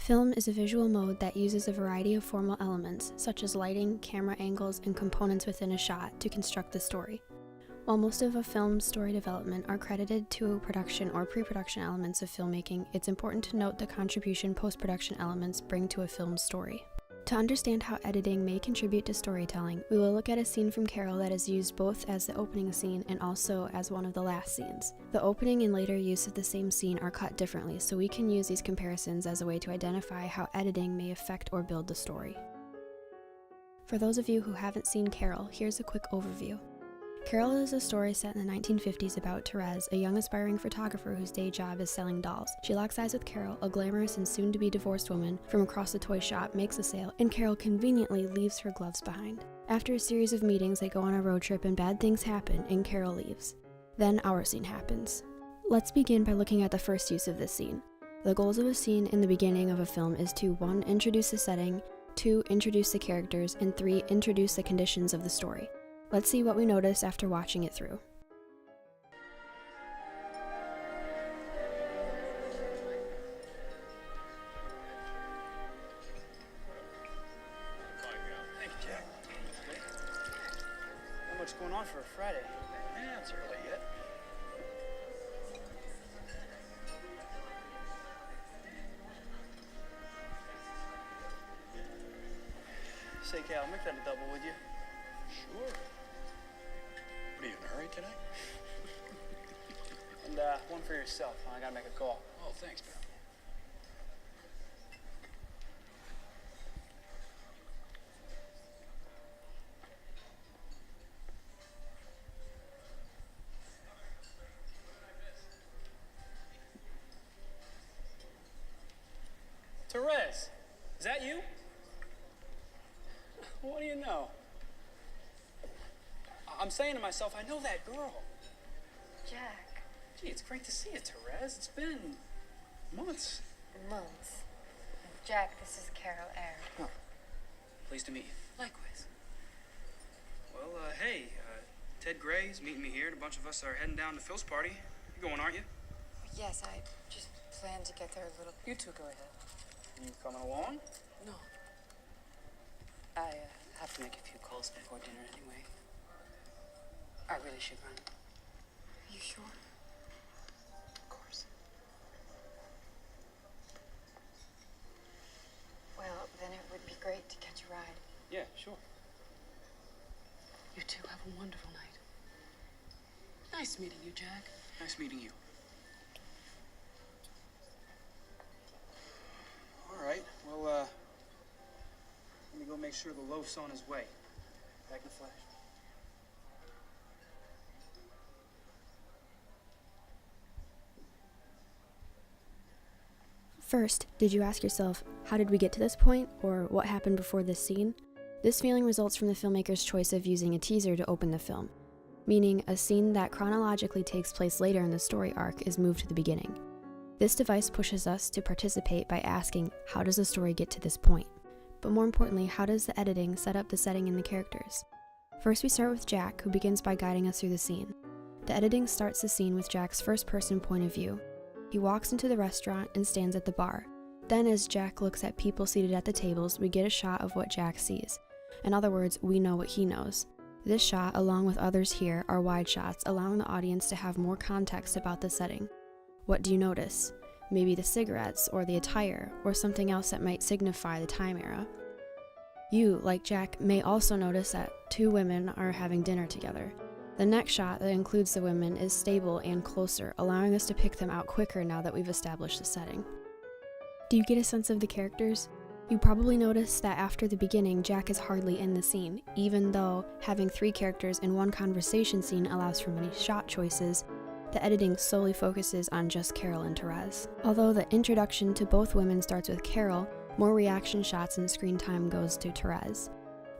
Film is a visual mode that uses a variety of formal elements, such as lighting, camera angles, and components within a shot to construct the story. While most of a film's story development are credited to production or pre-production elements of filmmaking, it's important to note the contribution post-production elements bring to a film's story. To understand how editing may contribute to storytelling, we will look at a scene from Carol that is used both as the opening scene and also as one of the last scenes. The opening and later use of the same scene are cut differently, so we can use these comparisons as a way to identify how editing may affect or build the story. For those of you who haven't seen Carol, here's a quick overview. Carol is a story set in the 1950s about Therese, a young aspiring photographer whose day job is selling dolls. She locks eyes with Carol, a glamorous and soon-to-be divorced woman, from across the toy shop, makes a sale, and Carol conveniently leaves her gloves behind. After a series of meetings, they go on a road trip and bad things happen, and Carol leaves. Then our scene happens. Let's begin by looking at the first use of this scene. The goals of a scene in the beginning of a film is to 1. Introduce the setting, 2. Introduce the characters, and 3. Introduce the conditions of the story. Let's see what we notice after watching it through. Thank you, Jack. Not much going on for a Friday. Yeah, it's early yet. Say, Cal, make that a double, would you? Sure. What are you, in a hurry today? And one for yourself. I gotta make a call. Oh, thanks, pal. Therese, is that you? What do you know? I'm saying to myself, I know that girl. Jack. Gee, it's great to see you, Therese. It's been months. Months. Jack, this is Carol Air. Oh. Pleased to meet you. Likewise. Well, hey, Ted Gray's meeting me here, and a bunch of us are heading down to Phil's party. You going, aren't you? Yes, I just plan to get there a little. You two go ahead. You coming along? No. I have to make a few calls before dinner anyway. I really should run. Are you sure? Of course. Well, then it would be great to catch a ride. Yeah, sure. You two have a wonderful night. Nice meeting you, Jack. Nice meeting you. All right, well, let me go make sure the loaf's on his way. Back in a flash. First, did you ask yourself, how did we get to this point, or what happened before this scene? This feeling results from the filmmaker's choice of using a teaser to open the film, meaning a scene that chronologically takes place later in the story arc is moved to the beginning. This device pushes us to participate by asking, how does the story get to this point? But more importantly, how does the editing set up the setting and the characters? First, we start with Jack, who begins by guiding us through the scene. The editing starts the scene with Jack's first-person point of view. He walks into the restaurant and stands at the bar. Then, as Jack looks at people seated at the tables, we get a shot of what Jack sees. In other words, we know what he knows. This shot, along with others here, are wide shots, allowing the audience to have more context about the setting. What do you notice? Maybe the cigarettes, or the attire, or something else that might signify the time era. You, like Jack, may also notice that two women are having dinner together. The next shot that includes the women is stable and closer, allowing us to pick them out quicker now that we've established the setting. Do you get a sense of the characters? You probably noticed that after the beginning, Jack is hardly in the scene, even though having 3 characters in one conversation scene allows for many shot choices. The editing solely focuses on just Carol and Therese. Although the introduction to both women starts with Carol, more reaction shots and screen time goes to Therese.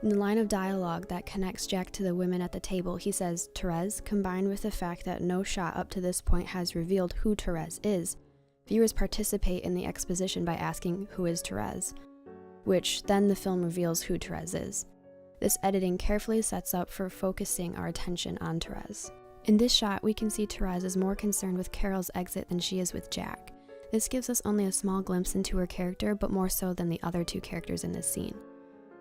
In the line of dialogue that connects Jack to the women at the table, he says, Therese, combined with the fact that no shot up to this point has revealed who Therese is. Viewers participate in the exposition by asking, who is Therese? Which then the film reveals who Therese is. This editing carefully sets up for focusing our attention on Therese. In this shot, we can see Therese is more concerned with Carol's exit than she is with Jack. This gives us only a small glimpse into her character, but more so than the other two characters in this scene.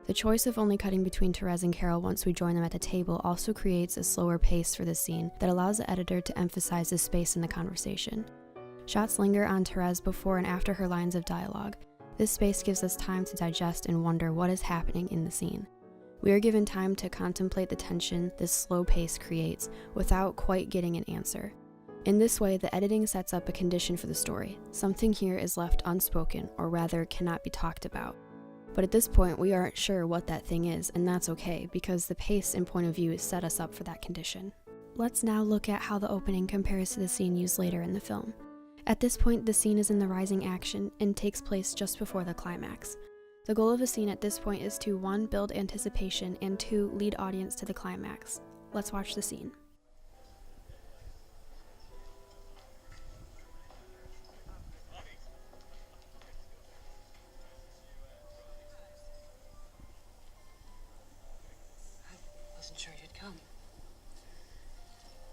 The choice of only cutting between Therese and Carol once we join them at the table also creates a slower pace for this scene that allows the editor to emphasize the space in the conversation. Shots linger on Therese before and after her lines of dialogue. This space gives us time to digest and wonder what is happening in the scene. We are given time to contemplate the tension this slow pace creates without quite getting an answer. In this way, the editing sets up a condition for the story. Something here is left unspoken, or rather cannot be talked about. But at this point, we aren't sure what that thing is, and that's okay, because the pace and point of view set us up for that condition. Let's now look at how the opening compares to the scene used later in the film. At this point, the scene is in the rising action and takes place just before the climax. The goal of a scene at this point is to 1. Build anticipation, and 2. Lead audience to the climax. Let's watch the scene. I wasn't sure you'd come.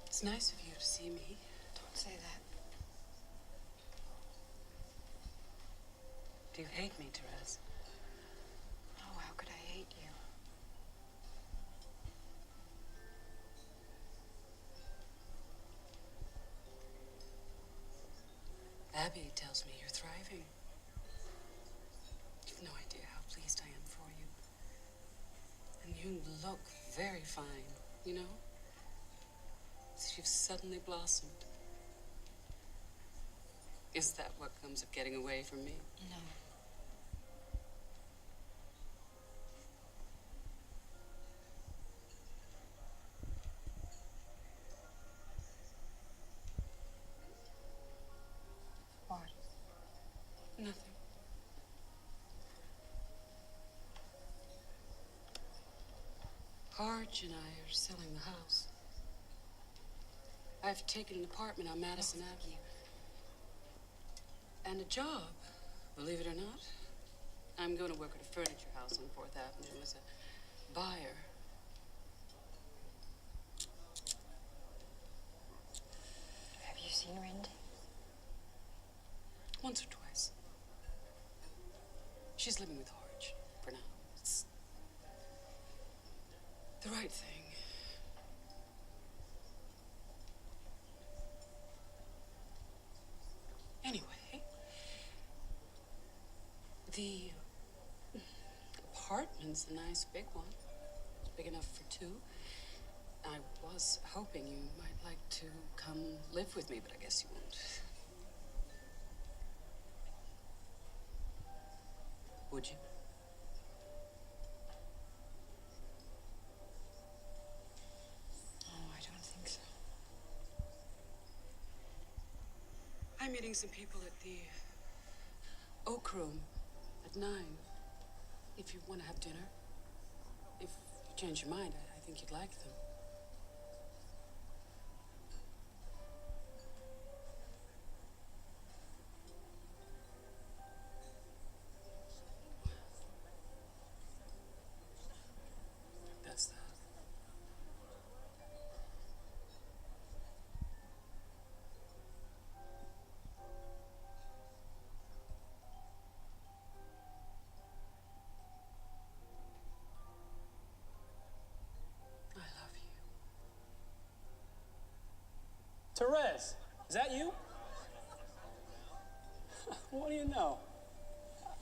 It's nice of you to see me. Don't say that. Do you hate me, Therese? Oh, how could I hate you? Abby tells me you're thriving. You've no idea how pleased I am for you. And you look very fine, you know? As if you've suddenly blossomed. Is that what comes of getting away from me? No. What? Nothing. Harge and I are selling the house. I've taken an apartment on Madison Avenue. And a job, believe it or not. I'm going to work at a furniture house on 4th Avenue as a buyer. Have you seen Randy? Once or twice. She's living with Harge for now. It's the right thing. Anyway, the apartment's a nice big one. It's big enough for 2. I was hoping you might like to come live with me, but I guess you won't. Would you? Oh, I don't think so. I'm meeting some people at the Oak Room at 9. If you want to have dinner. If you change your mind, I think you'd like them. That's that. I love you. Therese, is that you? What do you know?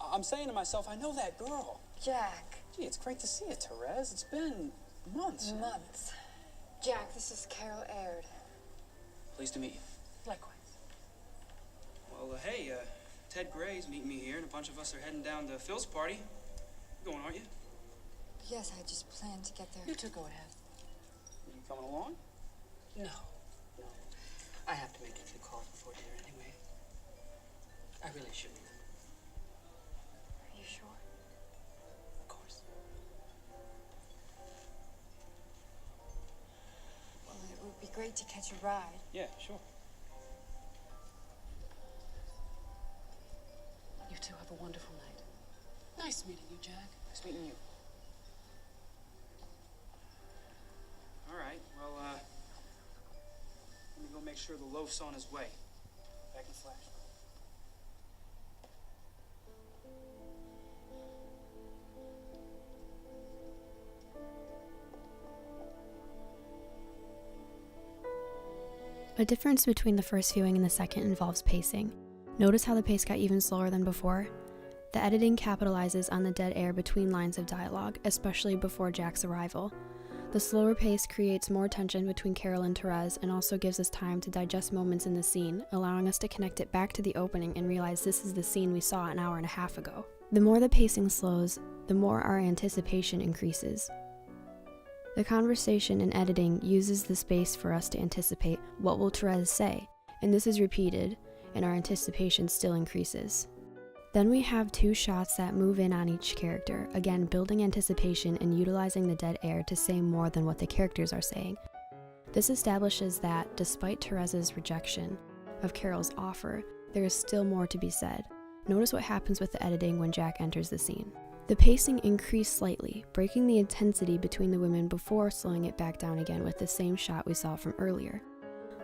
I'm saying to myself, I know that girl. Jack. Gee, it's great to see you, Therese. It's been months. Months. Jack, this is Carol Aird. Pleased to meet you. Likewise. Well, hey, Ted Gray's meeting me here, and a bunch of us are heading down to Phil's party. You're going, aren't you? Yes, I just planned to get there. You two go ahead. Are you coming along? No. I have to make a few calls before dinner anyway. I really shouldn't. Are you sure? Of course. Well, it would be great to catch a ride. Yeah, sure. You two have a wonderful night. Nice meeting you, Jack. Nice meeting you. All right, well, let me go make sure the loaf's on his way. Back in a flash. A difference between the first viewing and the second involves pacing. Notice how the pace got even slower than before? The editing capitalizes on the dead air between lines of dialogue, especially before Jack's arrival. The slower pace creates more tension between Carol and Therese and also gives us time to digest moments in the scene, allowing us to connect it back to the opening and realize this is the scene we saw an hour and a half ago. The more the pacing slows, the more our anticipation increases. The conversation and editing uses the space for us to anticipate what will Therese say, and this is repeated, and our anticipation still increases. Then we have 2 shots that move in on each character, again building anticipation and utilizing the dead air to say more than what the characters are saying. This establishes that, despite Therese's rejection of Carol's offer, there is still more to be said. Notice what happens with the editing when Jack enters the scene. The pacing increased slightly, breaking the intensity between the women before slowing it back down again with the same shot we saw from earlier.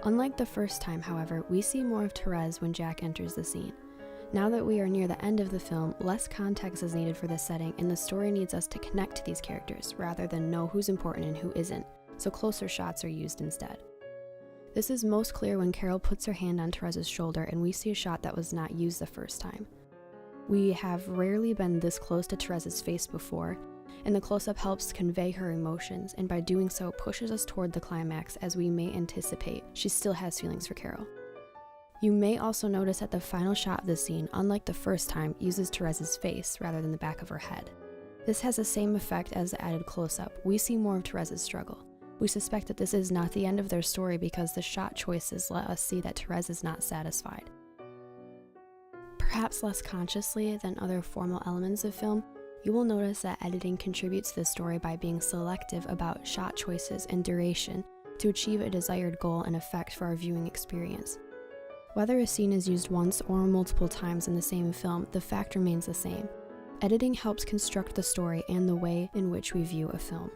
Unlike the first time, however, we see more of Therese when Jack enters the scene. Now that we are near the end of the film, less context is needed for this setting, and the story needs us to connect to these characters rather than know who's important and who isn't, so closer shots are used instead. This is most clear when Carol puts her hand on Therese's shoulder and we see a shot that was not used the first time. We have rarely been this close to Therese's face before, and the close-up helps convey her emotions, and by doing so pushes us toward the climax as we may anticipate she still has feelings for Carol. You may also notice that the final shot of the scene, unlike the first time, uses Therese's face rather than the back of her head. This has the same effect as the added close-up. We see more of Therese's struggle. We suspect that this is not the end of their story because the shot choices let us see that Therese is not satisfied. Perhaps less consciously than other formal elements of film, you will notice that editing contributes to the story by being selective about shot choices and duration to achieve a desired goal and effect for our viewing experience. Whether a scene is used once or multiple times in the same film, the fact remains the same. Editing helps construct the story and the way in which we view a film.